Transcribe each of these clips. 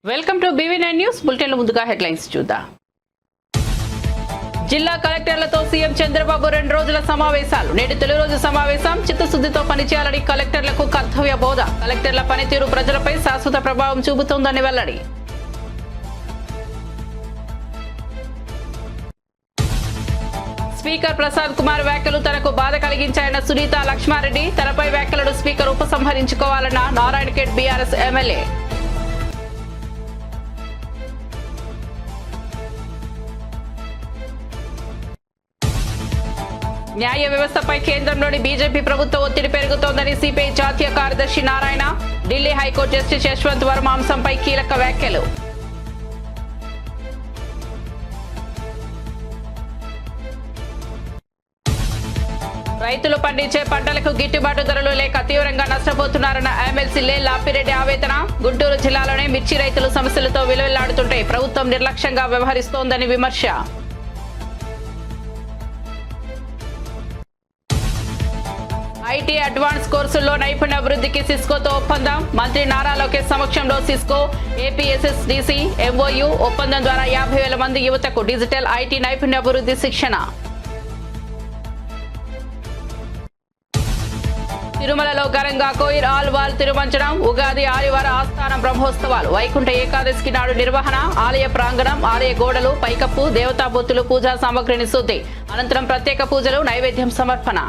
Welcome to BV9 news bulletin. ముందుగా headlines చూద్దాం. జిల్లా కలెక్టర్లతో సీఎం చంద్రబాబు 2 రోజుల సమావేశాలు. నేడు తొలి రోజు సమావేశం. చిత్తశుద్ధితో పనిచేయాలని కలెక్టర్లకు కర్తవ్య బోధ. కలెక్టర్ల పనితీరు ప్రజలపై శాశ్వత ప్రభావం చూపుతోందని వెల్లడి. స్పీకర్ ప్రసాద్ కుమార్ వ్యాఖ్యలు తనకు బాధ కలిగించాయన్న సునీత లక్ష్మారెడ్డి. తనపై వ్యాఖ్యలను స్పీకర్ ఉపసంహరించుకోవాలన్న నారాయణఖేడ్ బీఆర్ఎస్ ఎమ్మెల్యే. న్యాయ వ్యవస్థపై కేంద్రంలోని బీజేపీ ప్రభుత్వ ఒత్తిడి పెరుగుతోందని సిపిఐ జాతీయ కార్యదర్శి నారాయణ. ఢిల్లీ హైకోర్టు జస్టిస్ యశ్వంత్ వర్మ అంశంపై కీలక వ్యాఖ్యలు. రైతులు పండించే పంటలకు గిట్టుబాటు ధరలు లేక తీవ్రంగా నష్టపోతున్నారన్న ఎమ్మెల్సీ లే లాపిరెడ్డి ఆవేదన. గుంటూరు జిల్లాలోనే మిర్చి రైతులు సమస్యలతో విలువెల్లాడుతుంటే ప్రభుత్వం నిర్లక్ష్యంగా వ్యవహరిస్తోందని విమర్శ. ఐటీ అడ్వాన్స్ కోర్సుల్లో నైపుణ్యాభివృద్ధికి సిస్కోతో ఒప్పందం. మంత్రి నారా లోకేష్ సమక్షంలో సిస్కో ఏపీఎస్ఎస్డిసి ఎంఓయు ఒప్పందం ద్వారా 50,000 మంది యువతకు డిజిటల్ ఐటీ నైపుణ్యాభివృద్ధి శిక్షణ. తిరుమలలో ఘనంగా కోయిర్ ఆల్వాల్ తిరుమంచనం. ఉగాది ఆదివార ఆస్థానం బ్రహ్మోత్సవాలు. వైకుంఠ ఏకాదశికి నాడు నిర్వహణ. ఆలయ ప్రాంగణం, ఆలయ గోడలు, పైకప్పు, దేవతాబొత్తులు, పూజా సామగ్రిని శుద్ధి. అనంతరం ప్రత్యేక పూజలు, నైవేద్యం సమర్పణ.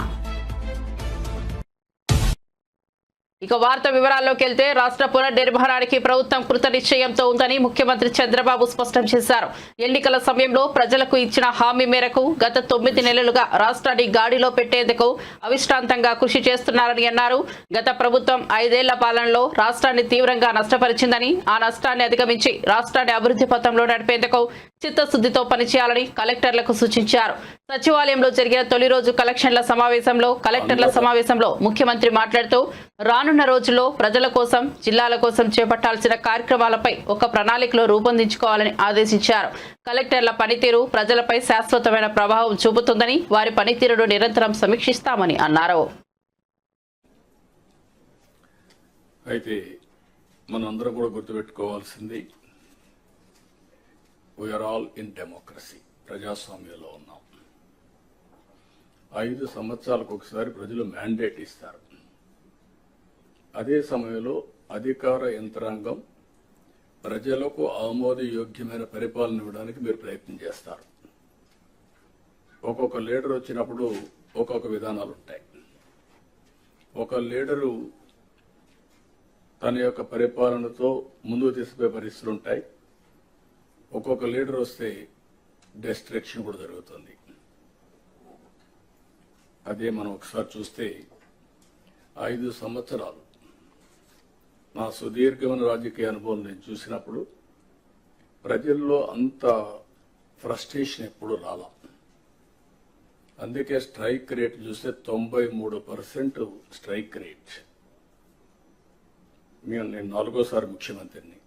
ఇక వార్త వివరాల్లోకి వెళ్తే, రాష్ట్ర పునర్నిర్మాణానికి ప్రభుత్వం కృత నిశ్చయంతో ఉందని ముఖ్యమంత్రి చంద్రబాబు స్పష్టం చేశారు. ఎన్నికల సమయంలో ప్రజలకు ఇచ్చిన హామీ మేరకు గత 9 నెలలుగా రాష్ట్రాన్ని గాడిలో పెట్టేందుకు అవిశ్రాంతంగా కృషి చేస్తున్నారని అన్నారు. గత ప్రభుత్వం 5 ఏళ్ల పాలనలో రాష్ట్రాన్ని తీవ్రంగా నష్టపరిచిందని, ఆ నష్టాన్ని అధిగమించి రాష్ట్రాన్ని అభివృద్ధి పథంలో నడిపేందుకు చిత్తశుద్ధితో పనిచేయాలని కలెక్టర్లకు సూచించారు. సచివాలయంలో జరిగిన తొలి రోజు కలెక్టర్ల సమావేశంలో ముఖ్యమంత్రి మాట్లాడుతూ, రానున్న రోజుల్లో ప్రజల కోసం, జిల్లాల కోసం చేపట్టాల్సిన కార్యక్రమాలపై ఒక ప్రణాళికలో రూపొందించుకోవాలని ఆదేశించారు. కలెక్టర్ల పనితీరు ప్రజలపై శాశ్వతమైన ప్రభావం చూపుతుందని, వారి పనితీరును నిరంతరం సమీక్షిస్తామని అన్నారు. అయితే మనందరం కూడా గుర్తుపెట్టుకోవాల్సింది, వీఆర్ ఆల్ ఇన్ డెమోక్రసీ, ప్రజాస్వామ్యంలో ఉన్నాం. 5 సంవత్సరాలకు ఒకసారి ప్రజలు మ్యాండేట్ ఇస్తారు. అదే సమయంలో అధికార యంత్రాంగం ప్రజలకు ఆమోదయోగ్యమైన పరిపాలన ఇవ్వడానికి మీరు ప్రయత్నం చేస్తారు. ఒక్కొక్క లీడర్ వచ్చినప్పుడు ఒక్కొక్క విధానాలు ఉంటాయి. ఒక లీడరు తన యొక్క పరిపాలనతో ముందుకు తీసుకుపోయే పరిస్థితులు ఉంటాయి. ఒక్కొక్క లీడర్ వస్తే డెస్ట్రక్షన్ కూడా జరుగుతుంది. అదే మనం ఒకసారి చూస్తే 5 సంవత్సరాలు నా సుదీర్ఘమైన రాజకీయ అనుభవం నేను చూసినప్పుడు ప్రజల్లో అంత ఫ్రస్ట్రేషన్ ఎప్పుడు రాలా. అందుకే స్ట్రైక్ రేట్ చూస్తే 93% స్ట్రైక్ రేట్. నేను 4వ సారి ముఖ్యమంత్రిని,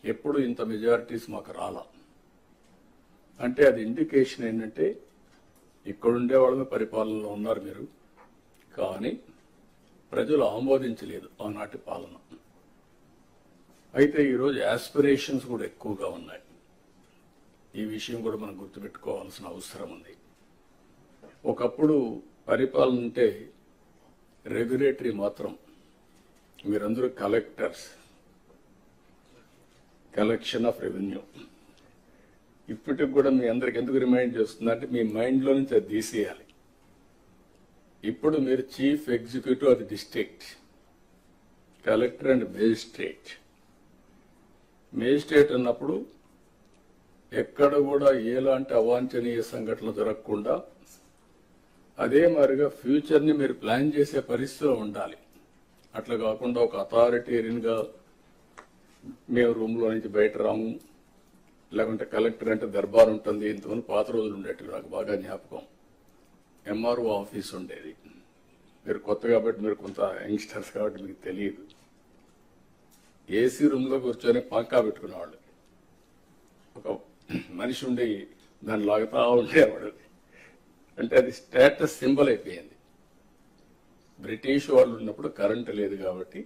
ఎప్పుడు ఇంత మెజారిటీస్ మాకు రాలా. అంటే అది ఇండికేషన్ ఏంటంటే, ఇక్కడుండే వాళ్ళమే పరిపాలనలో ఉన్నారు మీరు, కానీ ప్రజలు ఆమోదించలేదు ఆనాటి పాలన. అయితే ఈరోజు యాస్పిరేషన్స్ కూడా ఎక్కువగా ఉన్నాయి. ఈ విషయం కూడా మనం గుర్తుపెట్టుకోవాల్సిన అవసరం ఉంది. ఒకప్పుడు పరిపాలన అంటే రెగ్యులేటరీ మాత్రం, మీరందరూ కలెక్టర్స్, కలెక్షన్ ఆఫ్ రెవెన్యూ. ఇప్పటికి కూడా మీ అందరికి ఎందుకు రిమైండ్ చేస్తుందంటే, మీ మైండ్లో నుంచి అది తీసేయాలి. ఇప్పుడు మీరు chief executive of the district, collector and magistrate. Magistrate అన్నప్పుడు ఎక్కడ కూడా ఎలాంటి అవాంఛనీయ సంఘటనలు జరగకుండా, అదే మాదిరిగా ఫ్యూచర్ని మీరు ప్లాన్ చేసే పరిస్థితిలో ఉండాలి. అట్లా కాకుండా ఒక అథారిటేరియన్గా మేము రూమ్లో నుంచి బయట రాము, లేకుంటే కలెక్టర్ అంటే దర్బార్ ఉంటుంది. ఇంతమంది పాత రోజులు ఉండేవి, నాకు బాగా జ్ఞాపకం. ఎంఆర్ఓ ఆఫీస్ ఉండేది. మీరు కొత్త కాబట్టి, మీరు కొంత యంగ్స్టర్స్ కాబట్టి మీకు తెలియదు. ఏసీ రూమ్లో కూర్చొని పంకా పెట్టుకునేవాళ్ళు. ఒక మనిషి ఉండి దాన్ని లాగుతా ఉండేవాడు. అంటే అది స్టేటస్ సింబల్ అయిపోయింది. బ్రిటిష్ వాళ్ళు ఉన్నప్పుడు కరెంటు లేదు కాబట్టి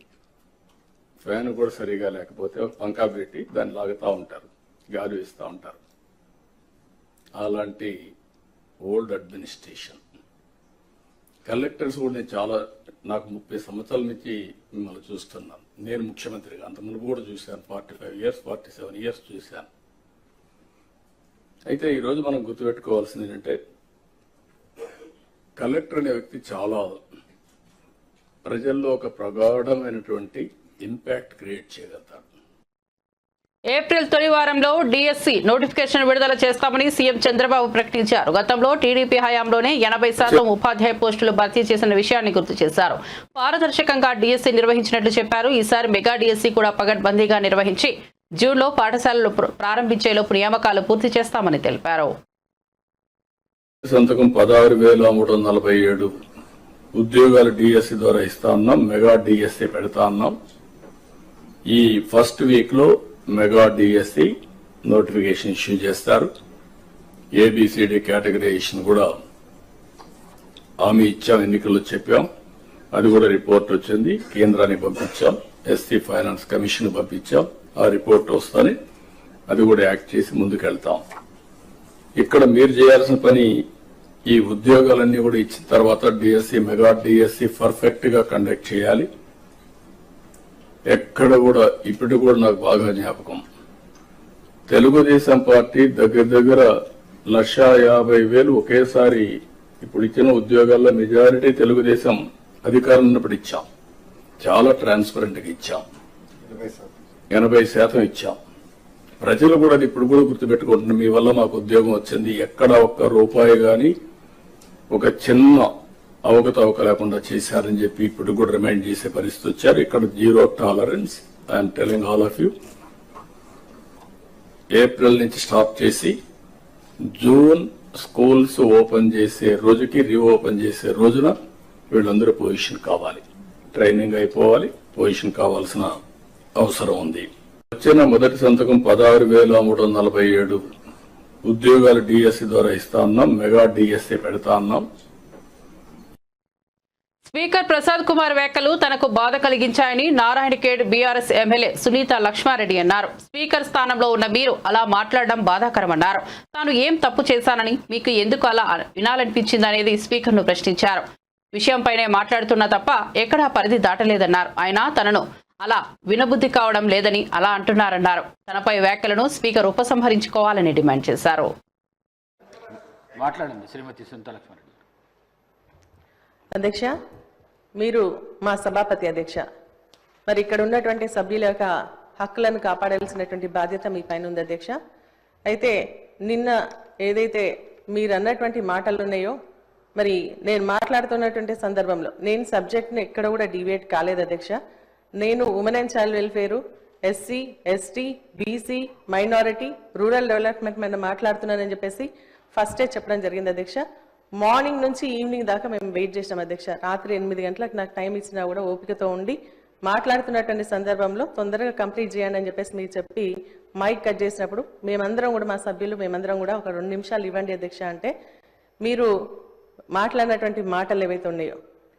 ఫ్యాన్ కూడా సరిగా లేకపోతే ఒక పంకా పెట్టి దాన్ని లాగుతూ ఉంటారు, గాలి వేస్తూ ఉంటారు. అలాంటి ఓల్డ్ అడ్మినిస్ట్రేషన్. కలెక్టర్స్ కూడా నేను నాకు 30 సంవత్సరాల నుంచి మిమ్మల్ని చూస్తున్నాను. నేను ముఖ్యమంత్రిగా అంత ముందు కూడా చూశాను, 45 years 47 years చూశాను. అయితే ఈరోజు మనం గుర్తుపెట్టుకోవాల్సింది ఏంటంటే కలెక్టర్ అనే వ్యక్తి చాలా ప్రజల్లో ఒక ప్రగాఢమైనటువంటి ఇంపాక్ట్ క్రియేట్ చేయగలుగుతాడు. ఏప్రిల్ తొలి వారంలో డిఎస్సి నోటిఫికేషన్ విడుదల చేస్తామని సీఎం చంద్రబాబు ప్రకటించారు. గతంలో టీడీపీ హయాంలోనే 80% ఉపాధ్యాయ పోస్టులు భర్తీ చేసిన విషయాన్ని గుర్తు చేశారు. పారదర్శకంగా డిఎస్సి నిర్వహించినట్లు చెప్పారు. ఈసారి మెగా డిఎస్సి కూడా పగడ్బందీగా నిర్వహించి జూన్లో పాఠశాలలు ప్రారంభించేలోపు నియామకాలు పూర్తి చేస్తామని తెలిపారు. సంతకం 16,347 ఉద్యోగాలు డిఎస్సి ద్వారా ఇస్తా ఉన్నాం. మెగా డిఎస్సి పెడతా ఉన్నాం. ఈ ఫస్ట్ వీక్ లో మెగా డిఎస్సి నోటిఫికేషన్ ఇష్యూ చేస్తారు. ఏబిసిడి కేటగరైజేషన్ కూడా హామీ ఇచ్చాం, ఎన్నికల్లో చెప్పాం. అది కూడా రిపోర్ట్ వచ్చింది, కేంద్రానికి పంపించాం, ఎస్సీ ఫైనాన్స్ కమిషన్ పంపించాం. ఆ రిపోర్ట్ వస్తానే అది కూడా యాక్ట్ చేసి ముందుకెళ్తాం. ఇక్కడ మీరు చేయాల్సిన పని ఈ ఉద్యోగాలన్నీ కూడా ఇచ్చిన తర్వాత డిఎస్సి మెగా డిఎస్సి పర్ఫెక్ట్ గా కండక్ట్ చేయాలి. ఎక్కడ కూడా ఇప్పుడు కూడా నాకు బాగా జ్ఞాపకం, తెలుగుదేశం పార్టీ దగ్గర 1,50,000 ఒకేసారి ఇప్పుడు ఇచ్చిన ఉద్యోగాల్లో మెజారిటీ తెలుగుదేశం అధికారం ఉన్నప్పుడు ఇచ్చాం. చాలా ట్రాన్స్పరెంట్ గా ఇచ్చాం, 80% ఇచ్చాం. ప్రజలు కూడా అది ఇప్పుడు కూడా గుర్తుపెట్టుకుంటున్నారు. మీ వల్ల మాకు ఉద్యోగం వచ్చింది, ఎక్కడ ఒక్క రూపాయి గాని ఒక చిన్న అవకతవక లేకుండా చేశారని చెప్పి ఇప్పుడు కూడా రిమైండ్ చేసే పరిస్థితి వచ్చారు. ఇక్కడ 0 tolerance. I'm telling all of you. April నుంచి స్టాప్ చేసి జూన్ స్కూల్స్ ఓపెన్ చేసే రోజుకి రీఓపెన్ చేసే రోజున వీళ్ళందరూ పొజిషన్ కావాలి, ట్రైనింగ్ అయిపోవాలి, పొజిషన్ కావాల్సిన అవసరం ఉంది. వచ్చిన మొదటి సంతకం 16,347 ఉద్యోగాలు డిఎస్సి ద్వారా ఇస్తా ఉన్నాం. మెగా డిఎస్సి పెడతా ఉన్నాం. స్పీకర్ ప్రసాద్ కుమార్ వ్యాఖ్యలు తనకు బాధ కలిగించాయని నారాయణఖేడ్ బీఆర్ఎస్ ఎమ్మెల్యే సునీత లక్ష్మారెడ్డి అన్నారు. స్పీకర్ స్థానంలో ఉన్న మీరు అలా మాట్లాడడం బాధాకరమన్నారు. తాను ఏం తప్పు చేశానని, మీకు ఎందుకు అలా వినాలనిపించిందనేది స్పీకర్ను ప్రశ్నించారు. విషయంపైనే మాట్లాడుతున్నా తప్ప ఎక్కడా పరిధి దాటలేదన్నారు. ఆయన తనను అలా వినబుద్ధి కావడం లేదని అలా అంటున్నారన్నారు. తనపై వ్యాఖ్యలను స్పీకర్ ఉపసంహరించుకోవాలని డిమాండ్ చేశారు. మాట్లాడండి శ్రీమతి సునీత లక్ష్మారెడ్డి. అధ్యక్ష, మీరు మా సభాపతి అధ్యక్ష. మరి ఇక్కడ ఉన్నటువంటి సభ్యుల యొక్క హక్కులను కాపాడాల్సినటువంటి బాధ్యత మీ పైన ఉంది అధ్యక్ష. అయితే నిన్న ఏదైతే మీరు అన్నటువంటి మాటలు ఉన్నాయో, మరి నేను మాట్లాడుతున్నటువంటి సందర్భంలో నేను సబ్జెక్ట్ని ఎక్కడ కూడా డివేట్ కాలేదు అధ్యక్ష. నేను women and child welfare, SC, ST, BC, minority, rural development మీద మాట్లాడుతున్నానని చెప్పేసి ఫస్టే చెప్పడం జరిగింది అధ్యక్ష. మార్నింగ్ నుంచి ఈవినింగ్ దాకా మేము వెయిట్ చేసినాం అధ్యక్ష. రాత్రి 8 గంటలకు నాకు టైం ఇచ్చినా కూడా ఓపికతో ఉండి మాట్లాడుతున్నటువంటి సందర్భంలో తొందరగా కంప్లీట్ చేయండి అని చెప్పేసి మీరు చెప్పి మైక్ కట్ చేసినప్పుడు మేమందరం కూడా, మా సభ్యులు మేమందరం కూడా ఒక 2 నిమిషాలు ఇవ్వండి అధ్యక్ష అంటే, మీరు మాట్లాడినటువంటి మాటలు ఏవైతే ఉన్నాయో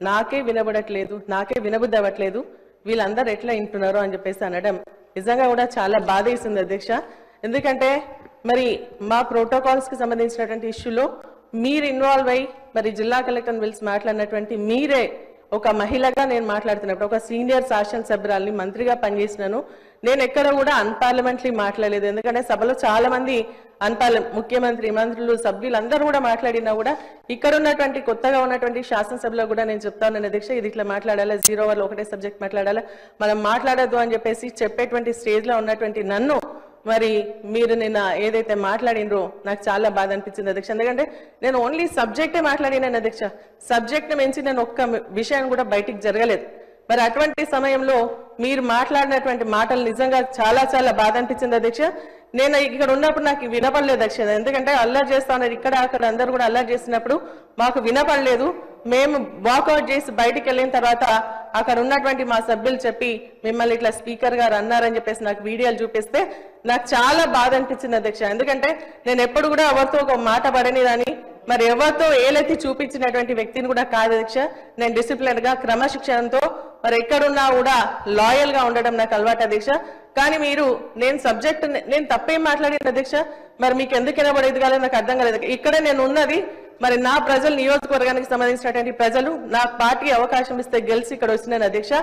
నాకే వినబడట్లేదు, నాకే వినబుద్ధి అవ్వట్లేదు, వీళ్ళందరూ ఎట్లా వింటున్నారో అని చెప్పేసి అనడం నిజంగా కూడా చాలా బాధ వేసింది అధ్యక్ష. ఎందుకంటే మరి మా ప్రోటోకాల్స్ కి సంబంధించినటువంటి ఇష్యూలో మీరు ఇన్వాల్వ్ అయ్యి మరి జిల్లా కలెక్టర్ పిలిచి మాట్లాడినటువంటి మీరే ఒక మహిళగా నేను మాట్లాడుతున్నప్పుడు, ఒక సీనియర్ శాసనసభ్యురాలిని, మంత్రిగా పనిచేసినాను. నేను ఎక్కడ కూడా అన్పార్లమెంటరీ మాట్లాడలేదు. ఎందుకంటే సభలో చాలా మంది ముఖ్యమంత్రి, మంత్రులు, సభ్యులు అందరూ కూడా మాట్లాడినా కూడా ఇక్కడ ఉన్నటువంటి కొత్తగా ఉన్నటువంటి శాసనసభలో కూడా నేను చెప్తాను అధ్యక్ష, ఇది ఇట్లా మాట్లాడాలా, 0 అవర్లో ఒకటే సబ్జెక్ట్ మాట్లాడాలా, మనం మాట్లాడద్దు అని చెప్పేసి చెప్పేటువంటి స్టేజ్ లో ఉన్నటువంటి నన్ను మరి మీరు నిన్న ఏదైతే మాట్లాడినరో నాకు చాలా బాధ అనిపించింది అధ్యక్ష. ఎందుకంటే నేను ఓన్లీ సబ్జెక్టే మాట్లాడినాను అధ్యక్ష. సబ్జెక్ట్ని మించి నేను ఒక్క విషయం కూడా బయటికి జరగలేదు. మరి అటువంటి సమయంలో మీరు మాట్లాడినటువంటి మాటలు నిజంగా చాలా చాలా బాధ అనిపించింది అధ్యక్ష. నేను ఇక్కడ ఉన్నప్పుడు నాకు వినపడలేదు అధ్యక్ష. ఎందుకంటే అల్లరి చేస్తా ఉన్నారు, ఇక్కడ అక్కడ అందరూ కూడా అల్లరి చేసినప్పుడు మాకు వినపడలేదు. మేము వాకౌట్ చేసి బయటికి వెళ్ళిన తర్వాత అక్కడ ఉన్నటువంటి మా సభ్యులు చెప్పి మిమ్మల్ని ఇట్లా స్పీకర్ గారు అన్నారని చెప్పేసి నాకు వీడియోలు చూపిస్తే నాకు చాలా బాధ అనిపించింది అధ్యక్ష. ఎందుకంటే నేను ఎప్పుడు కూడా ఎవరితో ఒక మాట పడని దాని, మరి ఎవరితో ఏలెత్తి చూపించినటువంటి వ్యక్తిని కూడా కాదు అధ్యక్ష. నేను డిసిప్లిన్ గా క్రమశిక్షణతో మరి ఎక్కడున్నా కూడా లాయల్ గా ఉండడం నాకు అలవాటు అధ్యక్ష. కానీ మీరు నేను తప్పేం మాట్లాడిన అధ్యక్ష, మరి మీకు ఎందుకు వినబడేది కాలేదు నాకు అర్థం కాలేదు. ఇక్కడ నేను ఉన్నది మరి నా ప్రజలు, నియోజకవర్గానికి సంబంధించినటువంటి ప్రజలు నా పార్టీ అవకాశం ఇస్తే గెలిచి ఇక్కడ వచ్చినాను అధ్యక్ష.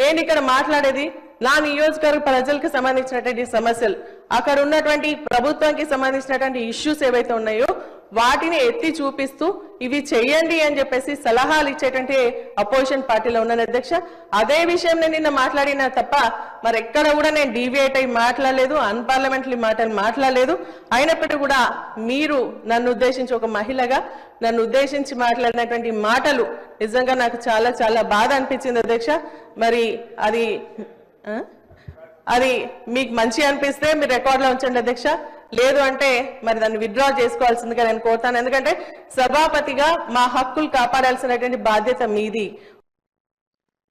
నేను ఇక్కడ మాట్లాడేది నా నియోజకవర్గ ప్రజలకు సంబంధించినటువంటి సమస్యలు, అక్కడ ఉన్నటువంటి ప్రభుత్వానికి సంబంధించినటువంటి ఇష్యూస్ ఏవైతే ఉన్నాయో వాటిని ఎత్తి చూపిస్తూ ఇవి చెయ్యండి అని చెప్పేసి సలహాలు ఇచ్చేటువంటి అపోజిషన్ పార్టీలో ఉన్నాను అధ్యక్ష. అదే విషయం నేను నిన్న మాట్లాడినా తప్ప మరి ఎక్కడ కూడా నేను డీవియేట్ అయి మాట్లాడలేదు, అన్పార్లమెంటరీ మాటలు మాట్లాడలేదు. అయినప్పటికీ కూడా మీరు నన్ను ఉద్దేశించి, ఒక మహిళగా నన్ను ఉద్దేశించి మాట్లాడినటువంటి మాటలు నిజంగా నాకు చాలా చాలా బాధ అనిపించింది అధ్యక్ష. మరి అది మీకు మంచి అనిపిస్తే మీరు రికార్డులో ఉంచండి అధ్యక్ష. లేదు అంటే మరి దాన్ని విత్డ్రా చేసుకోవాల్సిందిగా నేను కోరుతాను. ఎందుకంటే సభాపతిగా మా హక్కులు కాపాడాల్సినటువంటి బాధ్యత మీది.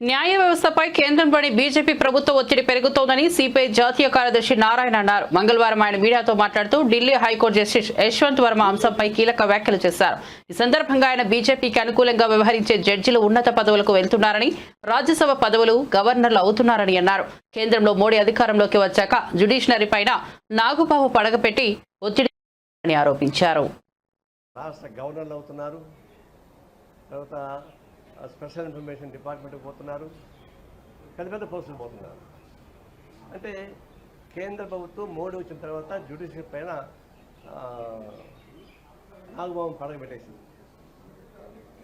న్యాయ వ్యవస్థపై కేంద్రంలోని బీజేపీ ప్రభుత్వ ఒత్తిడి పెరుగుతోందని సిపిఐ జాతీయ కార్యదర్శి నారాయణ అన్నారు. మంగళవారం ఆయన మీడియాతో మాట్లాడుతూ ఢిల్లీ హైకోర్టు జస్టిస్ యశ్వంత్ వర్మ అంశంపై కీలక వ్యాఖ్యలు చేశారు. ఈ సందర్భంగా ఆయన బీజేపీకి అనుకూలంగా వ్యవహరించే జడ్జిలు ఉన్నత పదవులకు వెళ్తున్నారని, రాజ్యసభ పదవులు గవర్నర్లు అవుతున్నారని అన్నారు. కేంద్రంలో మోడీ అధికారంలోకి వచ్చాక జ్యుడిషియరీ పైన నాగుపాము పడగపెట్టి ఒత్తిడి ఆరోపించారు. రాష్ట్ర గవర్నర్లు అవుతున్నారు, తర్వాత స్పెషల్ ఇన్ఫర్మేషన్ డిపార్ట్మెంట్కి పోతున్నారు, పెద్ద పెద్ద పోస్టులు పోతున్నారు. అంటే కేంద్ర ప్రభుత్వం మోడీ వచ్చిన తర్వాత జ్యుడిషియరీ పైన నాగబాబు పడగబెట్టేసింది.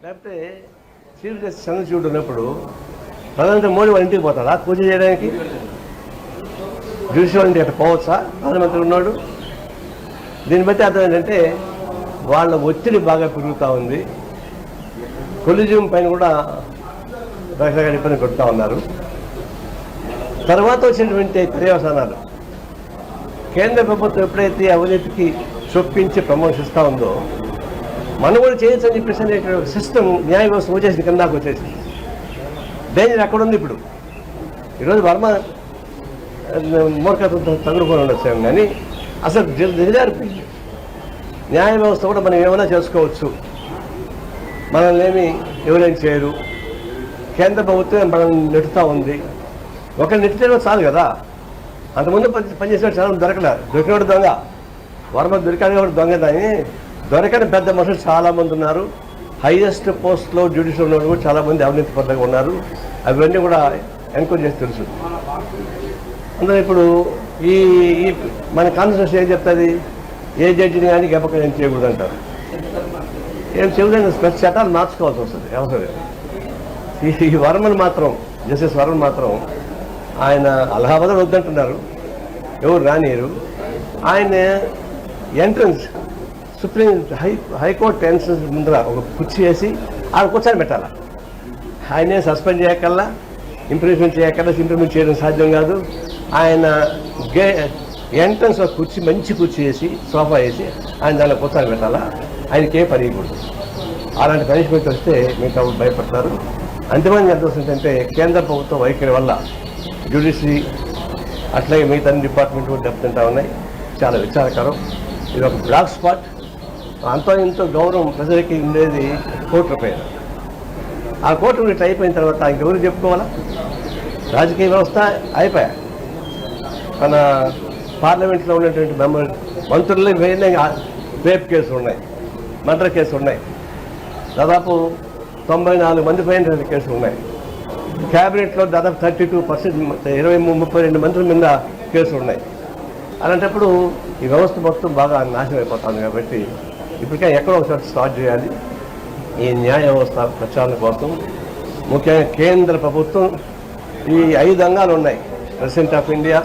లేకపోతే చీఫ్ జస్టిస్ చంద్రచూడ్ ఉన్నప్పుడు ప్రధానమంత్రి మోడీ వాళ్ళ ఇంటికి పోతారా పూజ చేయడానికి? జ్యుడిషియరీ ఇంటికి అట్లా పోవచ్చా ప్రధానమంత్రి ఉన్నాడు? దీన్ని బట్టి అర్థం ఏంటంటే వాళ్ళ ఒత్తిడి బాగా పెరుగుతూ ఉంది. కొలిజియం పైన కూడా రకరకాల ఇబ్బంది కొడుతూ ఉన్నారు. తర్వాత వచ్చినటువంటి పర్యవసానాలు, కేంద్ర ప్రభుత్వం ఎప్పుడైతే అవినీతికి చొప్పించి ప్రమోషిస్తూ ఉందో మనం కూడా చేయొచ్చు అని చెప్పేసి అనేటువంటి సిస్టమ్ న్యాయ వ్యవస్థ వచ్చేసింది, కిందాకు వచ్చేసింది. డేంజర్ అక్కడ ఉంది. ఇప్పుడు ఈరోజు వర్మ మూర్ఖత్వంతో తగులుకొని ఉండొచ్చాము, కానీ అసలు దిగజారిపోయింది. న్యాయ వ్యవస్థ కూడా మనం ఏమైనా చేసుకోవచ్చు, మనల్ని ఏమి ఎవరైనా చేయరు. కేంద్ర ప్రభుత్వం మనల్ని నెట్టుతూ ఉంది. ఒకరిని నెట్టితే చాలు కదా. అంతకుముందు పనిచేసిన చాలా దొరకలేదు. దొరికినప్పుడు దొంగ, వర్మ దొరికాడు కూడా దొంగ. దాన్ని దొరకని పెద్ద మనుషులు చాలామంది ఉన్నారు. హైయెస్ట్ పోస్ట్లో జ్యుడిషియల్ ఉన్న కూడా చాలామంది అవినీతి పరంగా ఉన్నారు. అవన్నీ కూడా ఎంక్వైరీ చేసి తెలుసు. అందులో ఇప్పుడు ఈ మన కాన్స్టిట్యూషన్ ఏం చెప్తుంది, ఏ జడ్జిని కానీ గెప్పక ఏం చేయకూడదు అంటారు. ఏం చేయలేదు, స్పెషల్ చట్టాలు మార్చుకోవాల్సి వస్తుంది అవసరం. ఈ వర్మను మాత్రం, జస్టిస్ వర్మన్ మాత్రం ఆయన అలహాబాద్ వద్దంటున్నారు, ఎవరు రానియరు. ఆయన ఎంట్రన్స్ సుప్రీం హైకోర్టు ఎంట్రన్స్ ముందర ఒక కుర్చీ వేసి ఆడ కూర్చొని పెట్టాలా. ఆయనే సస్పెండ్ చేయకల్లా, ఇంప్రూవ్మెంట్ చేయకల్లా, ఇంప్రూవ్మెంట్ చేయడం సాధ్యం కాదు. ఆయన ఎంట్రన్స్ ఒక కుర్చీ, మంచి కుర్చీ వేసి, సోఫా వేసి ఆయన దానిలో కూర్చొని పెట్టాలా. ఆయనకే పనియకూడదు. అలాంటి పనిష్మెంట్ వస్తే మిగతా భయపడతారు. అంతిమంగా ఎంత వస్తుందంటే కేంద్ర ప్రభుత్వ వైఖరి వల్ల జ్యుడిషియరీ అట్లాగే మిగతా డిపార్ట్మెంట్ కూడా దెబ్బతింటా ఉన్నాయి. చాలా విచారకరం. ఇది ఒక బ్లాక్ స్పాట్. అంతో ఇంతో గౌరవం ప్రజలకి ఉండేది కోర్టుల పైన. ఆ కోర్టు ఇట్లా అయిపోయిన తర్వాత ఇంకెవరు చెప్పుకోవాలా? రాజకీయ వ్యవస్థ అయిపోయా. మన పార్లమెంట్లో ఉన్నటువంటి మంత్రులు రేప్ కేసులు ఉన్నాయి, మర్డర్ కేసులు ఉన్నాయి. దాదాపు 94 మంది పైన కేసులు ఉన్నాయి. క్యాబినెట్లో దాదాపు 32%, 32 మంత్రుల మీద కేసులు ఉన్నాయి. అలాంటప్పుడు ఈ వ్యవస్థ మొత్తం బాగా నాశనం అయిపోతుంది. కాబట్టి ఇప్పటికే ఎక్కడో ఒకసారి స్టార్ట్ చేయాలి ఈ న్యాయ వ్యవస్థ ప్రచారం కోసం. ముఖ్యంగా కేంద్ర ప్రభుత్వం ఈ 5 అంగాలు ఉన్నాయి. ప్రెసిడెంట్ ఆఫ్ ఇండియా,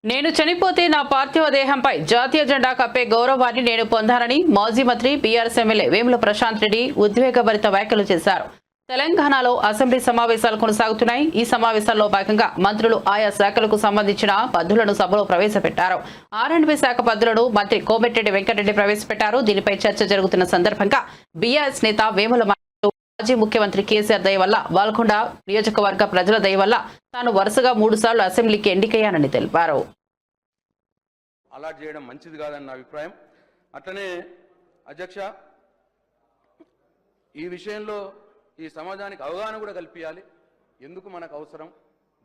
నేను చనిపోతే నా పార్థివ దేహంపై జాతీయ జెండా కప్పే గౌరవాన్ని నేను పొందానని మాజీ మంత్రి బీఆర్ఎస్ ఎమ్మెల్యే వేముల ప్రశాంత్ రెడ్డి ఉద్వేగభరిత వ్యాఖ్యలు చేశారు. తెలంగాణలో అసెంబ్లీ సమావేశాలు కొనసాగుతున్నాయి. ఈ సమావేశాల్లో భాగంగా మంత్రులు ఆయా శాఖలకు సంబంధించిన పద్దులను సభలో ప్రవేశపెట్టారు. R&B శాఖ పద్దులను మంత్రి కోమటిరెడ్డి వెంకటరెడ్డి ప్రవేశపెట్టారు. దీనిపై చర్చ జరుగుతున్న సందర్భంగా బీఆర్ఎస్ నేత వేముల మాజీ ముఖ్యమంత్రి కేసీఆర్ దయ వల్ల, బాల్కొండ నియోజకవర్గ ప్రజల దయ వల్ల తాను వరుసగా 3 సార్లు అసెంబ్లీకి ఎన్నికయ్యానని తెలిపారు. అలాట్ చేయడం మంచిది కాదని నా అభిప్రాయం. అట్లనే అధ్యక్ష, ఈ విషయంలో ఈ సమాజానికి అవగాహన కూడా కల్పించాలి. ఎందుకు మనకు అవసరం,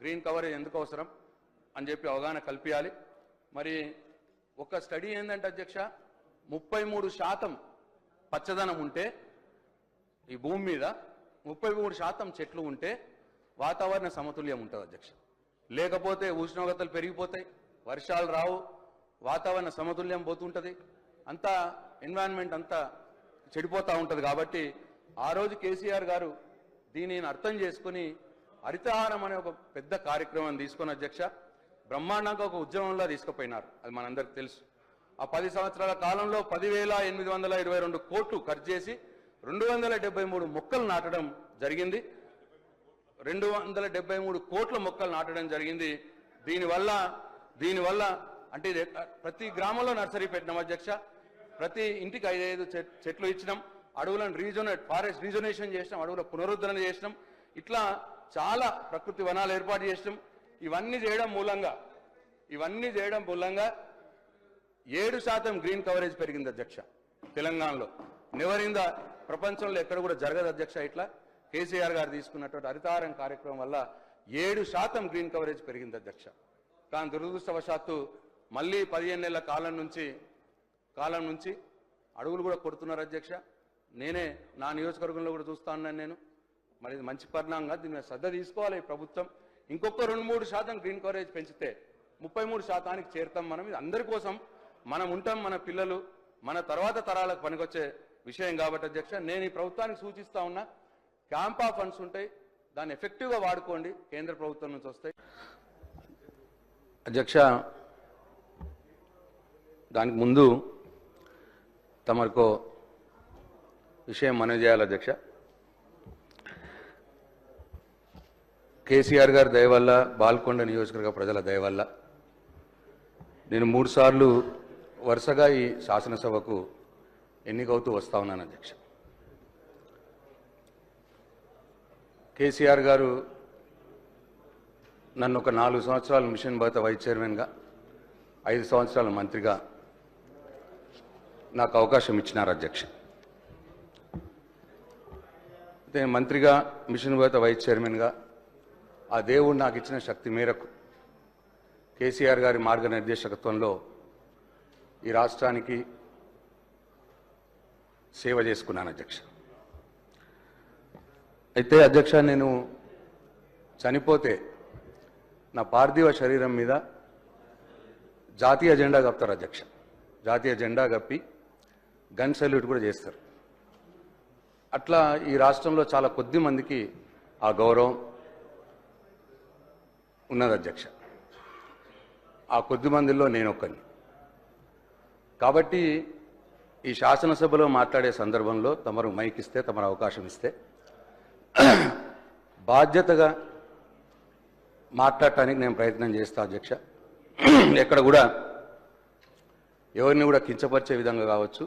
గ్రీన్ కవరేజ్ ఎందుకు అవసరం అని చెప్పి అవగాహన కల్పించాలి. మరి ఒక స్టడీ ఏంటంటే అధ్యక్ష, 33% పచ్చదనం ఉంటే ఈ భూమి మీద 33% చెట్లు ఉంటే వాతావరణ సమతుల్యం ఉంటుంది అధ్యక్ష. లేకపోతే ఉష్ణోగ్రతలు పెరిగిపోతాయి, వర్షాలు రావు, వాతావరణ సమతుల్యం పోతుంటుంది, అంతా ఎన్విరాన్మెంట్ అంతా చెడిపోతూ ఉంటుంది. కాబట్టి ఆ రోజు కేసీఆర్ గారు దీనిని అర్థం చేసుకుని హరితహారం అనే ఒక పెద్ద కార్యక్రమం తీసుకుని అధ్యక్ష బ్రహ్మాండంగా ఒక ఉద్యమంలో తీసుకుపోయినారు. అది మనందరికి తెలుసు. ఆ 10 సంవత్సరాల కాలంలో 10,822 కోట్లు ఖర్చు చేసి 273 మొక్కలు నాటడం జరిగింది. 273 కోట్ల మొక్కలు నాటడం జరిగింది. దీనివల్ల అంటే ప్రతి గ్రామంలో నర్సరీ పెట్టినాం అధ్యక్ష. ప్రతి ఇంటికి 5 చెట్లు ఇచ్చినాం. అడవులను ఫారెస్ట్ రీజనరేషన్ చేసినాం, అడవుల పునరుద్ధరణ చేసినాం. ఇట్లా చాలా ప్రకృతి వనాలు ఏర్పాటు చేసినాం. ఇవన్నీ చేయడం మూలంగా 7% గ్రీన్ కవరేజ్ పెరిగింది అధ్యక్ష తెలంగాణలో. నివరింద ప్రపంచంలో ఎక్కడ కూడా జరగదు అధ్యక్ష. ఇట్లా కేసీఆర్ గారు తీసుకున్నటువంటి హరితహారం కార్యక్రమం వల్ల 7% గ్రీన్ కవరేజ్ పెరిగింది అధ్యక్ష. కానీ దురదృష్టవశాత్తు మళ్ళీ 15 నెలల కాలం నుంచి అడవులు కూడా కొడుతున్నారు అధ్యక్ష. నేనే నా నియోజకవర్గంలో కూడా చూస్తా ఉన్నాను నేను. మరి ఇది మంచి పరిణామంగా దీని మీద శ్రద్ధ తీసుకోవాలి ఈ ప్రభుత్వం. ఇంకొక 2-3% గ్రీన్ కవరేజ్ పెంచితే 33%కి చేరుతాం. మనం ఇది అందరి కోసం మనం ఉంటాం, మన పిల్లలు మన తర్వాత తరాలకు పనికొచ్చే విషయం కాబట్టి అధ్యక్ష నేను ఈ ప్రభుత్వానికి సూచిస్తా ఉన్నా, క్యాంపా ఫండ్స్ ఉంటాయి, దాన్ని ఎఫెక్టివ్గా వాడుకోండి, కేంద్ర ప్రభుత్వం నుంచి వస్తాయి అధ్యక్ష. దానికి ముందు తమకు విషయం మనవి చేయాలి అధ్యక్ష. కేసీఆర్ గారి దయ వల్ల, బాల్కొండ నియోజకవర్గ ప్రజల దయ వల్ల నేను 3 సార్లు వరుసగా ఈ శాసనసభకు ఎన్నికవుతూ వస్తా ఉన్నాను అధ్యక్ష. కేసీఆర్ గారు నన్ను ఒక 4 సంవత్సరాలు మిషన్ భగత వైస్ చైర్మన్గా, 5 సంవత్సరాల మంత్రిగా నాకు అవకాశం ఇచ్చినారు అధ్యక్ష. నేను మంత్రిగా, మిషన్ భగత వైస్ చైర్మన్గా ఆ దేవుడు నాకు ఇచ్చిన శక్తి మేరకు కేసీఆర్ గారి మార్గనిర్దేశకత్వంలో ఈ రాష్ట్రానికి సేవ చేసుకున్నాను అధ్యక్ష. అయితే అధ్యక్ష నేను చనిపోతే నా పార్థివ శరీరం మీద జాతీయ జెండా కప్పుతారు అధ్యక్ష. జాతీయ జెండా కప్పి గన్ సల్యూట్ కూడా చేస్తారు. అట్లా ఈ రాష్ట్రంలో చాలా కొద్ది మందికి ఆ గౌరవం ఉన్నది అధ్యక్ష. ఆ కొద్ది మందిలో నేను ఒక్కని. కాబట్టి ఈ శాసనసభలో మాట్లాడే సందర్భంలో తమరు మైక్ ఇస్తే, తమరు అవకాశం ఇస్తే బాధ్యతగా మాట్లాడటానికి నేను ప్రయత్నం చేస్తా అధ్యక్ష. ఎక్కడ కూడా ఎవరిని కూడా కించపరిచే విధంగా కావచ్చు,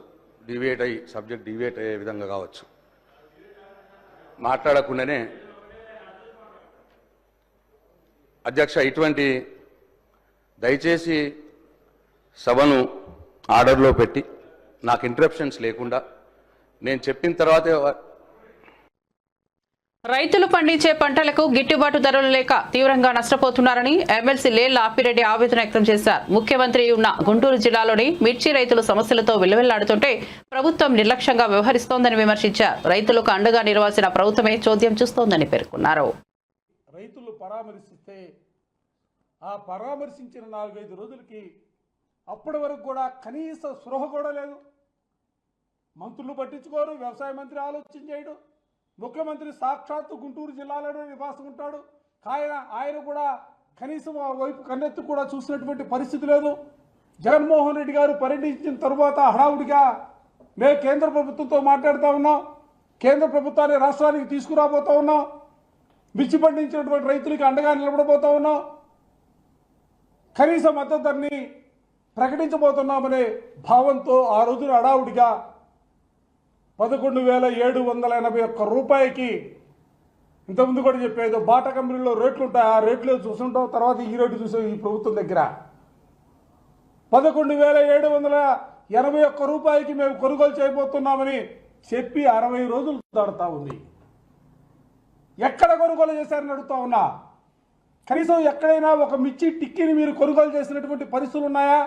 సబ్జెక్ట్ డివేట్ అయ్యే విధంగా కావచ్చు మాట్లాడకుండానే అధ్యక్ష ఇటువంటి దయచేసి సభను ఆర్డర్లో పెట్టి నాకు ఇంటరప్షన్స్ లేకుండా నేను చెప్పిన తర్వాతే. రైతులు పండించే పంటలకు గిట్టుబాటు ధరలు లేక తీవ్రంగా నష్టపోతున్నారని ఎమ్మెల్సీ లేళ్ల ఆపిరెడ్డి ఆవేదన వ్యక్తం చేశారు. ముఖ్యమంత్రి ఉన్న గుంటూరు జిల్లాలోని మిర్చి రైతులు సమస్యలతో విలువెల్లాడుతుంటే ప్రభుత్వం నిర్లక్ష్యంగా వ్యవహరిస్తోందని విమర్శించారు. రైతులకు అండగా నిలవాల్సిన ప్రభుత్వమే చోద్యం చూస్తోందని పేర్కొన్నారు. రైతులు పరామర్శిస్తే ఆ పరామర్శించిన 4-5 రోజులకి అప్పటి వరకు కూడా కనీస స్పృహ కూడా లేదు. మంత్రులు పట్టించుకోరు, వ్యవసాయ మంత్రి ఆలోచన చేయడు, ముఖ్యమంత్రి సాక్షాత్తు గుంటూరు జిల్లాలోనే నివాసం ఉంటాడు. ఆయన కూడా కనీసం ఆ వైపు కన్నెత్తి కూడా చూసినటువంటి పరిస్థితి లేదు. జగన్మోహన్ రెడ్డి గారు పర్యటించిన తరువాత హడావుడిగా మేము కేంద్ర ప్రభుత్వంతో మాట్లాడుతూ ఉన్నాం, కేంద్ర ప్రభుత్వాన్ని రాష్ట్రానికి తీసుకురాబోతూ ఉన్నాం, మిర్చి పండించినటువంటి రైతులకి అండగా నిలబడబోతూ ఉన్నాం, కనీస మద్దతు ధరని ప్రకటించబోతున్నామనే భావంతో ఆ రోజున హడావుడిగా 11,781 రూపాయకి, ఇంతకుముందు కూడా చెప్పేది బాటా కంపెనీలో రేట్లు ఉంటాయి, ఆ రేట్లు చూసుంటాం, తర్వాత ఈ రేటు చూసాం ఈ ప్రభుత్వం దగ్గర 11,700 81 రూపాయికి మేము కొనుగోలు చేయబోతున్నామని చెప్పి 60 రోజులు దాడుతూ ఉంది. ఎక్కడ కొనుగోలు చేశారని అడుగుతా ఉన్నా. కనీసం ఎక్కడైనా ఒక మిర్చి టిక్కీని మీరు కొనుగోలు చేసినటువంటి పరిస్థితులు ఉన్నాయా?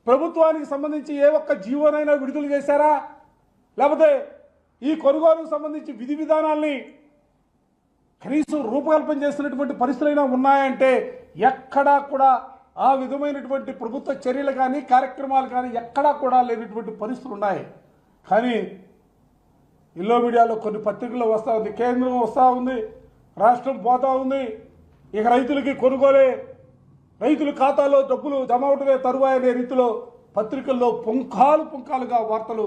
ప్రభుత్వానికి సంబంధించి ఏ ఒక్క జీవోనైనా విడుదల చేశారా? లేకపోతే ఈ కొనుగోలుకు సంబంధించి విధి విధానాల్ని కనీసం రూపకల్పన చేసినటువంటి పరిస్థితులైనా ఉన్నాయంటే ఎక్కడా కూడా ఆ విధమైనటువంటి ప్రభుత్వ చర్యలు కానీ కార్యక్రమాలు కానీ ఎక్కడా కూడా లేనటువంటి పరిస్థితులు ఉన్నాయి. కానీ ఇల్లో మీడియాలో కొన్ని పత్రికల్లో వస్తూ ఉంది, కేంద్రం వస్తూ ఉంది, రాష్ట్రం పోతూ ఉంది, ఇక రైతులకి కొనుగోలే, రైతుల ఖాతాలో డబ్బులు జమ అవటమే తరువాయి అనే రీతిలో పత్రికల్లో పుంఖాలుగా వార్తలు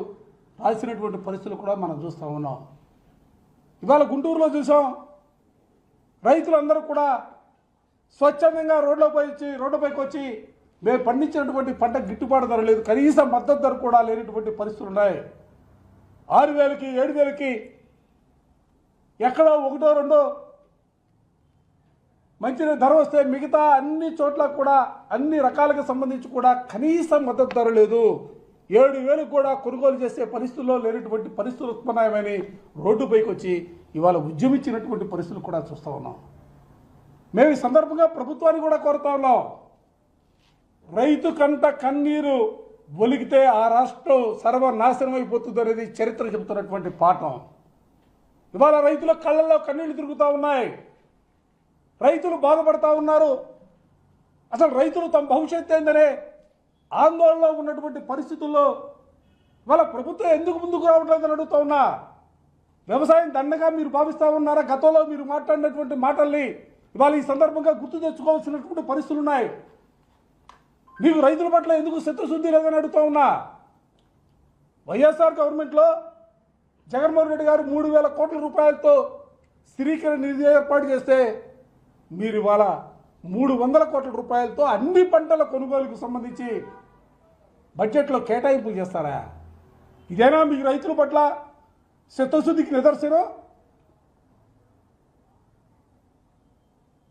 రాసినటువంటి పరిస్థితులు కూడా మనం చూస్తూ ఉన్నాం. ఇవాళ గుంటూరులో చూసాం, రైతులందరూ కూడా స్వచ్ఛందంగా రోడ్లపైకి వచ్చి మేము పండించినటువంటి పంట గిట్టుబాటు ధర లేదు, కనీస మద్దతు ధర కూడా లేనటువంటి పరిస్థితులు ఉన్నాయి. 6,000కి 7,000కి ఎక్కడో 1-2 మంచి ధర వస్తే మిగతా అన్ని చోట్ల కూడా అన్ని రకాలకు సంబంధించి కూడా కనీస మద్దతు ధర లేదు. 7,000 కూడా కొనుగోలు చేసే పరిస్థితుల్లో లేనటువంటి పరిస్థితులు ఉత్పన్నమని రోడ్డుపైకి వచ్చి ఇవాళ ఉద్యమించినటువంటి పరిస్థితులు కూడా చూస్తూ ఉన్నాం. మేము ఈ సందర్భంగా ప్రభుత్వాన్ని కూడా కోరుతా ఉన్నాం, రైతు కంట కన్నీరు ఒలిగితే ఆ రాష్ట్రం సర్వనాశనం అయిపోతుంది అనేది చరిత్ర చెబుతున్నటువంటి పాఠం. ఇవాళ రైతుల కళ్ళల్లో కన్నీళ్లు తిరుగుతూ ఉన్నాయి, రైతులు బాధపడతా ఉన్నారు. అసలు రైతులు తమ భవిష్యత్తు ఏందనే ఆందోళనలో ఉన్నటువంటి పరిస్థితుల్లో ఇవాళ ప్రభుత్వం ఎందుకు ముందుకు రావట్లేదని అడుగుతా ఉన్నా. వ్యవసాయం దండగా మీరు భావిస్తూ ఉన్నారా? గతంలో మీరు మాట్లాడినటువంటి మాటల్ని ఇవాళ ఈ సందర్భంగా గుర్తు తెచ్చుకోవాల్సినటువంటి పరిస్థితులు ఉన్నాయి. మీకు రైతుల పట్ల ఎందుకు చిత్తశుద్ధి లేదని అడుగుతా ఉన్నా. వైఎస్ఆర్ గవర్నమెంట్లో జగన్మోహన్ రెడ్డి గారు 3,000 కోట్ల రూపాయలతో స్థిరీకరణ నిధి ఏర్పాటు చేస్తే మీరు ఇవాళ 300 కోట్ల రూపాయలతో అన్ని పంటల కొనుగోలుకు సంబంధించి బడ్జెట్లో కేటాయింపులు చేస్తారా? ఇదేనా మీకు రైతుల పట్ల చిత్తశుద్ధికి నిదర్శనం?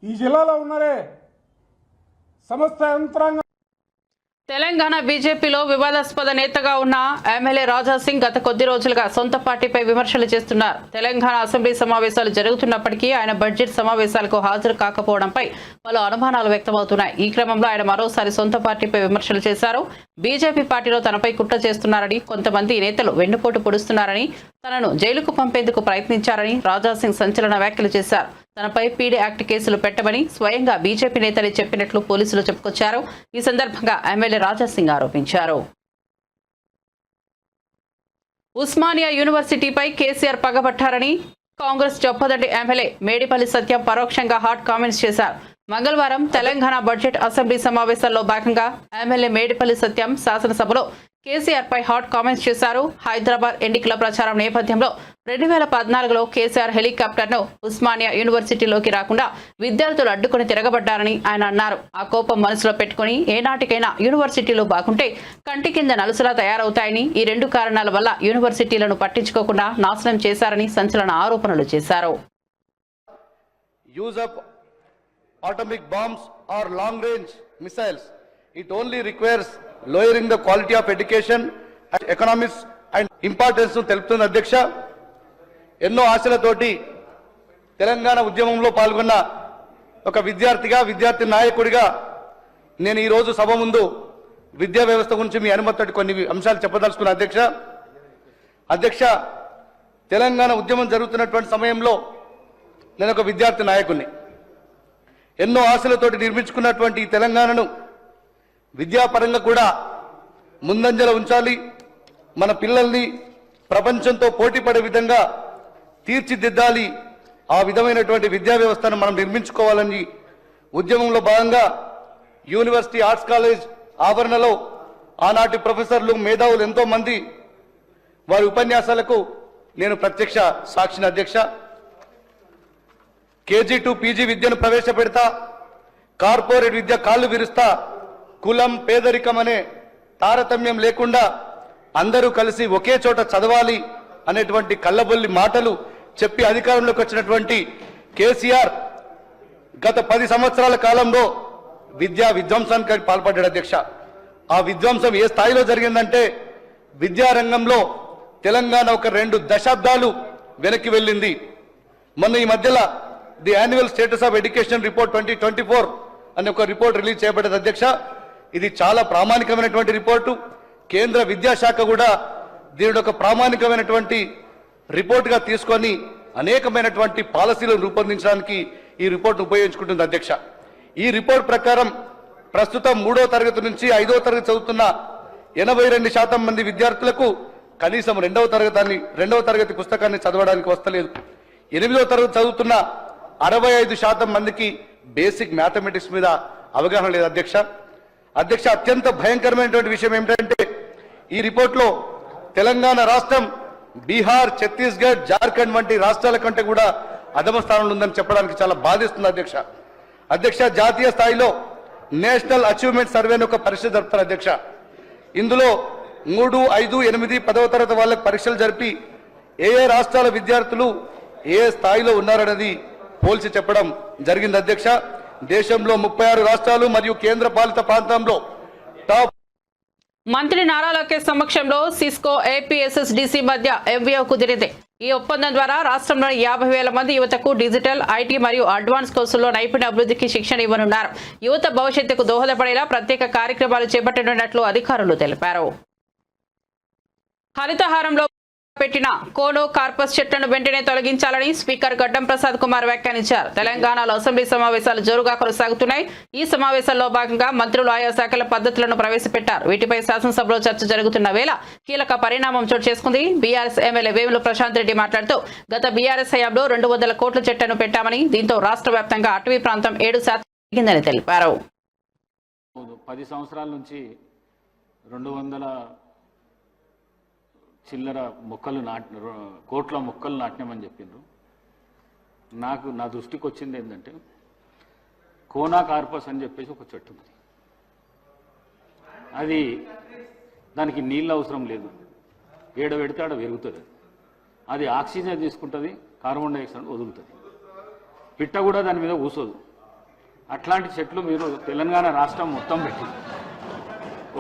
ఈ జిల్లాలో ఉన్నారే సమస్త యంత్రాంగం. తెలంగాణ బీజేపీలో వివాదాస్పద నేతగా ఉన్న ఎమ్మెల్యే రాజా సింగ్ గత కొద్ది రోజులుగా సొంత పార్టీపై విమర్శలు చేస్తున్నారు. తెలంగాణ అసెంబ్లీ సమావేశాలు జరుగుతున్నప్పటికీ ఆయన బడ్జెట్ సమావేశాలకు హాజరు కాకపోవడంపై పలు అనుమానాలు వ్యక్తమవుతున్నాయి. ఈ క్రమంలో ఆయన మరోసారి సొంత పార్టీపై విమర్శలు చేశారు. బీజేపీ పార్టీలో తనపై కుట్ర చేస్తున్నారని, కొంతమంది నేతలు వెన్నుపోటు పొడుస్తున్నారని, తనను జైలుకు పంపేందుకు ప్రయత్నించారని రాజా సింగ్ సంచలన వ్యాఖ్యలు చేశారు. తనపై పీడీ యాక్ట్ కేసులు పెట్టమని స్వయంగా బీజేపీ నేతలే చెప్పినట్లు పోలీసులు చెప్పుకొచ్చారు. ఈ సందర్భంగా ఎమ్మెల్యే రాజా సింగ్ ఆరోపించారు. ఉస్మానియా యూనివర్సిటీపై కేసీఆర్ పగబట్టారని కాంగ్రెస్ చొప్పదండి ఎమ్మెల్యే మేడిపల్లి సత్యం పరోక్షంగా హాట్ కామెంట్స్ చేశారు. మంగళవారం తెలంగాణ బడ్జెట్ అసెంబ్లీ సమావేశాల్లో భాగంగా ఎమ్మెల్యే మేడిపల్లి సత్యం శాసనసభలో కేసీఆర్ పై హాట్ కామెంట్స్ చేశారు. హైదరాబాద్ ఎన్నికల ప్రచారం నేపథ్యంలో 2014లో కేసీఆర్ హెలికాప్టర్ను ఉస్మానియా యూనివర్సిటీలోకి రాకుండా విద్యార్థులు అడ్డుకుని తిరగబడ్డారని ఆయన అన్నారు. ఆ కోపం మనసులో పెట్టుకుని ఏనాటికైనా యూనివర్సిటీలు బాగుంటే కంటి కింద నలుసులా తయారవుతాయని, ఈ 2 కారణాల వల్ల యూనివర్సిటీలను పట్టించుకోకుండా నాశనం చేశారని సంచలన ఆరోపణలు చేశారు. Atomic bombs or long range missiles. It only requires lowering the quality of education and economics and importance ను తెలుపుతుంది అధ్యక్ష. ఎన్నో ఆశలతోటి తెలంగాణ ఉద్యమంలో పాల్గొన్న ఒక విద్యార్థి నాయకుడిగా నేను ఈ రోజు సభ ముందు విద్యా వ్యవస్థ గురించి మీ అనుమతితో కొన్ని అంశాలు చెప్పదలుచుకున్న అధ్యక్ష. తెలంగాణ ఉద్యమం జరుగుతున్నటువంటి సమయంలో నేను ఒక విద్యార్థి నాయకుడిని. ఎన్నో ఆశలతోటి నిర్మించుకున్నటువంటి ఈ తెలంగాణను విద్యాపరంగా కూడా ముందంజలో ఉంచాలి, మన పిల్లల్ని ప్రపంచంతో పోటీ పడే విధంగా తీర్చిదిద్దాలి, ఆ విధమైనటువంటి విద్యా వ్యవస్థను మనం నిర్మించుకోవాలని ఉద్యమంలో భాగంగా యూనివర్సిటీ ఆర్ట్స్ కాలేజ్ ఆవరణలో ఆనాటి ప్రొఫెసర్లు మేధావులు ఎంతో మంది వారి ఉపన్యాసాలకు నేను ప్రత్యక్ష సాక్షిని అధ్యక్ష. కేజీ టు పీజీ విద్యను ప్రవేశపెడతా, కార్పొరేట్ విద్య కాళ్ళు విరుస్తా, కులం పేదరికం అనే తారతమ్యం లేకుండా అందరూ కలిసి ఒకే చోట చదవాలి అనేటువంటి కళ్ళబొల్లి మాటలు చెప్పి అధికారంలోకి వచ్చినటువంటి కేసీఆర్ గత 10 సంవత్సరాల కాలంలో విద్యా విధ్వంసానికి పాల్పడ్డాడు అధ్యక్ష. ఆ విధ్వంసం ఏ స్థాయిలో జరిగిందంటే విద్యారంగంలో తెలంగాణ ఒక 2 దశాబ్దాలు వెనక్కి వెళ్ళింది. మొన్న ఈ మధ్యలో the annual status of education report 2024 అనే ఒక రిపోర్ట్ రిలీజ్ చేయబడ్డది అధ్యక్ష. ఇది చాలా ప్రామాణికమైనటువంటి రిపోర్టు. కేంద్ర విద్యాశాఖ కూడా దీని ఒక ప్రామాణికమైనటువంటి రిపోర్టుగా తీసుకొని అనేకమైనటువంటి పాలసీలను రూపొందించడానికి ఈ రిపోర్ట్ను ఉపయోగించుకుంటుంది అధ్యక్ష. ఈ రిపోర్ట్ ప్రకారం ప్రస్తుతం 3వ తరగతి నుంచి 5వ తరగతి చదువుతున్న 82% మంది విద్యార్థులకు కనీసం 2వ తరగతి పుస్తకాన్ని చదవడానికి వస్తలేదు. 8వ తరగతి చదువుతున్న 65% మందికి బేసిక్ మ్యాథమెటిక్స్ మీద అవగాహన లేదు అధ్యక్ష. అత్యంత భయంకరమైనటువంటి విషయం ఏమిటంటే ఈ రిపోర్ట్లో తెలంగాణ రాష్ట్రం బీహార్, ఛత్తీస్గఢ్, జార్ఖండ్ వంటి రాష్ట్రాల కంటే కూడా అధమ స్థానంలో ఉందని చెప్పడానికి చాలా బాధిస్తుంది అధ్యక్ష. జాతీయ స్థాయిలో నేషనల్ అచీవ్మెంట్ సర్వేని ఒక పరీక్ష జరుపుతారు అధ్యక్ష. ఇందులో 3, 5, 8, 10వ తరగతి వాళ్ళకి పరీక్షలు జరిపి ఏ రాష్ట్రాల విద్యార్థులు ఏ స్థాయిలో ఉన్నారనేది పోల్చి చెప్పడం జరిగింది అధ్యక్ష. దేశంలో 36 రాష్ట్రాలు మరియు కేంద్ర పాలిత ప్రాంతంలో టాప్ మంత్రి నారా లోకేష్ సమక్షంలో సిస్కో ఏపీఎస్ఎస్డిసి మధ్య ఎంఓయూ కుదిరింది. ఈ ఒప్పందం ద్వారా రాష్ట్రంలోని 50,000 మంది యువతకు డిజిటల్, ఐటీ మరియు అడ్వాన్స్ కోర్సుల్లో నైపుణ్య అభివృద్ధికి శిక్షణ ఇవ్వనున్నారు. యువత భవిష్యత్తుకు దోహదపడేలా ప్రత్యేక కార్యక్రమాలు చేపట్టనున్నట్లు అధికారులు తెలిపారు. హరితహారంలో పెట్టిన కోనో కార్పస్ చెట్లను వెంటనే తొలగించాలని స్పీకర్ గడ్డం ప్రసాద్ కుమార్ వ్యాఖ్యానించారు. తెలంగాణలో అసెంబ్లీ సమావేశాలు జోరుగా కొనసాగుతున్నాయి. ఈ సమావేశాల్లో భాగంగా మంత్రులు ఆయా శాఖల పద్ధతులను ప్రవేశపెట్టారు. వీటిపై శాసనసభలో చర్చ జరుగుతున్న వేళ కీలక పరిణామం చోటు చేసుకుంది. బీఆర్ఎస్ ఎమ్మెల్యే వేముల ప్రశాంత్ రెడ్డి మాట్లాడుతూ గత బీఆర్ఎస్ హయాంలో 200 కోట్ల చెట్లను పెట్టామని, దీంతో రాష్ట్ర వ్యాప్తంగా అటవీ ప్రాంతం 7% పెరిగిందని తెలిపారు. 10 సంవత్సరాల నుంచి 200 చిల్లర మొక్కలు కోట్ల మొక్కలు నాటినామని చెప్పిండ్రు. నా దృష్టికి వచ్చింది ఏంటంటే కోనా కార్పస్ అని చెప్పేసి ఒక చెట్టు ఉంది. అది దానికి నీళ్ళు అవసరం లేదు, ఏడ పెడితే ఆడ పెరుగుతుంది. అది ఆక్సిజన్ తీసుకుంటుంది, కార్బన్ డైఆక్సైడ్ వదులుతుంది. పిట్ట కూడా దాని మీద కూసోదు. అట్లాంటి చెట్లు మీరు తెలంగాణ రాష్ట్రం మొత్తం పెట్టింది.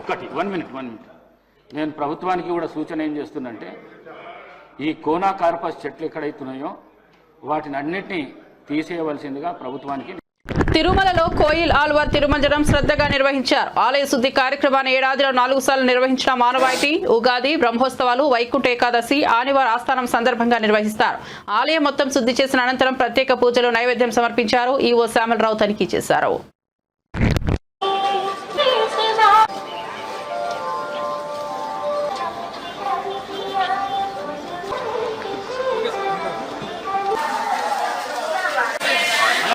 ఒకటి 1 మినిట్ నేను ప్రభుత్వానికి కూడా సూచన ఏం చేస్తున్నంటే ఈ కోనా కార్పస్ చెట్లు ఎక్కడైతున్నాయో వాటిని అన్నిటినీ తీసేయవలసిందిగా ప్రభుత్వానికి. తిరుమలలో కోయిల్ ఆల్వార్ తిరుమంజనం శ్రద్ధగా నిర్వహించారు. ఆలయ శుద్ధి కార్యక్రమాన్ని ఏడాదిలో 4 సార్లు నిర్వహించిన మానవాయితీ. ఉగాది, బ్రహ్మోత్సవాలు, వైకుంఠ ఏకాదశి, ఆదివారం ఆస్థానం సందర్భంగా నిర్వహిస్తారు. ఆలయం మొత్తం శుద్ధి చేసిన అనంతరం ప్రత్యేక పూజలు, నైవేద్యం సమర్పించారు. ఈవో శ్యామలరావు తనిఖీ చేశారు.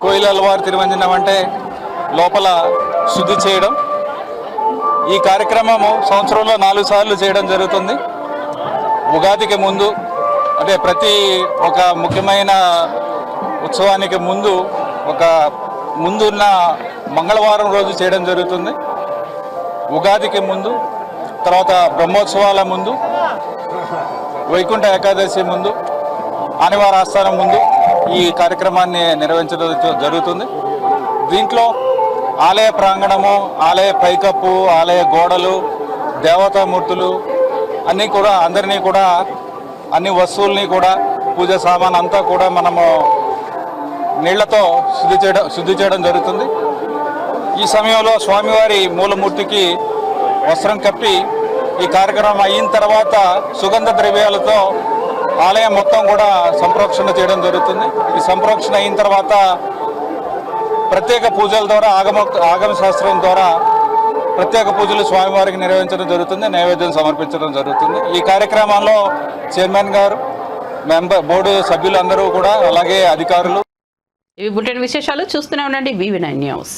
కోయిల్ ఆల్వార్ తిరుమంజనం అంటే లోపల శుద్ధి చేయడం. ఈ కార్యక్రమము సంవత్సరంలో 4 సార్లు చేయడం జరుగుతుంది. ఉగాదికి ముందు, అంటే ప్రతి ఒక ముఖ్యమైన ఉత్సవానికి ముందు ముందున్న మంగళవారం రోజు చేయడం జరుగుతుంది. ఉగాదికి ముందు, తర్వాత బ్రహ్మోత్సవాల ముందు, వైకుంఠ ఏకాదశి ముందు, ఆదివారం ఆస్థానం ముందు ఈ కార్యక్రమాన్ని నిర్వహించడం జరుగుతుంది. దీంట్లో ఆలయ ప్రాంగణము, ఆలయ పైకప్పు, ఆలయ గోడలు, దేవతామూర్తులు అందరినీ కూడా అన్ని వస్తువుల్ని కూడా, పూజా సామాన్ అంతా కూడా మనము నీళ్లతో శుద్ధి చేయడం జరుగుతుంది. ఈ సమయంలో స్వామివారి మూలమూర్తికి వస్త్రం కప్పి ఈ కార్యక్రమం అయిన తర్వాత సుగంధ ద్రవ్యాలతో ఆలయం మొత్తం కూడా సంప్రోక్షణ చేయడం జరుగుతుంది. ఈ సంప్రోక్షణ అయిన తర్వాత ప్రత్యేక పూజల ద్వారా, ఆగమ శాస్త్రం ద్వారా ప్రత్యేక పూజలు స్వామివారికి నిర్వహించడం జరుగుతుంది. నైవేద్యం సమర్పించడం జరుగుతుంది. ఈ కార్యక్రమంలో చైర్మన్ గారు, బోర్డు సభ్యులందరూ కూడా, అలాగే అధికారులు. ఇవి బులెటిన్ విశేషాలు. చూస్తూనే ఉండండి VV9 న్యూస్.